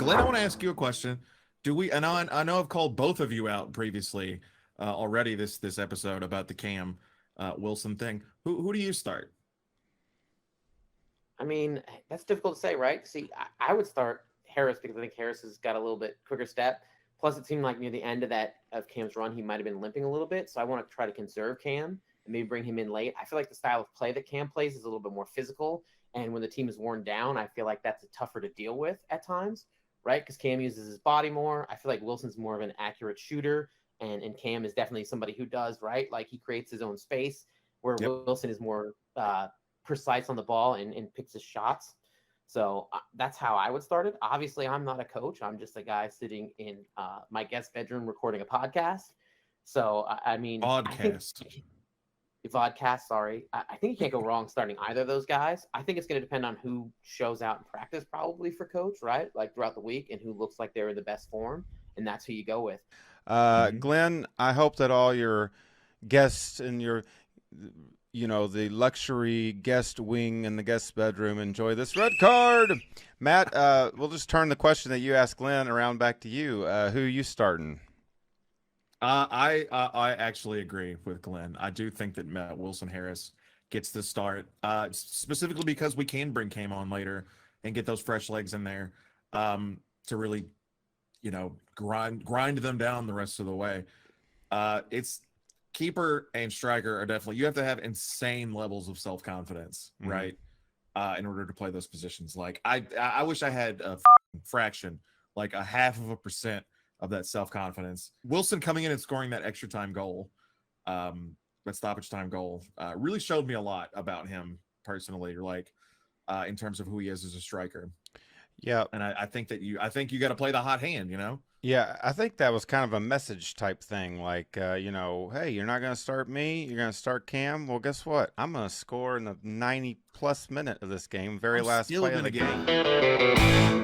Glenn, I want to ask you a question. Do we? And I know I've called both of you out previously already this episode about the Cam Wilson thing. Who do you start? I mean, that's difficult to say, right? See, I would start Harris because I think Harris has got a little bit quicker step. Plus, it seemed like near the end of Cam's run, he might have been limping a little bit. So I want to try to conserve Cam and maybe bring him in late. I feel like the style of play that Cam plays is a little bit more physical, and when the team is worn down, I feel like that's tougher to deal with at times, right? Because Cam uses his body more. I feel like Wilson's more of an accurate shooter, and Cam is definitely somebody who does, right? Like he creates his own space, where Yep. Wilson is more precise on the ball and picks his shots. So that's how I would start it. Obviously, I'm not a coach. I'm just a guy sitting in my guest bedroom recording a podcast. So, I mean, I think Podcast. vodcast, sorry. I think you can't go wrong starting either of those guys. I think it's going to depend on who shows out in practice, probably for coach, right? Like throughout the week, and who looks like they're in the best form. And that's who you go with. Hmm. Glenn, I hope that all your guests and the luxury guest wing in the guest bedroom enjoy this red card. Matt, we'll just turn the question that you asked Glenn around back to you. Who you starting? I actually agree with Glenn. I do think that Matt Wilson Harris gets the start, specifically because we can bring Cam on later and get those fresh legs in there to really, grind them down the rest of the way. It's keeper and striker are definitely, you have to have insane levels of self-confidence, right? In order to play those positions. Like I wish I had a fraction, like a 0.5% of that self-confidence. Wilson coming in and scoring that extra time goal, that stoppage time goal, really showed me a lot about him personally, like in terms of who he is as a striker. Yeah. And I think you got to play the hot hand, Yeah, I think that was kind of a message type thing. Like, hey, you're not going to start me. You're going to start Cam. Well, guess what? I'm going to score in the 90-plus minute of this game, very I'm last still play of gonna the get game.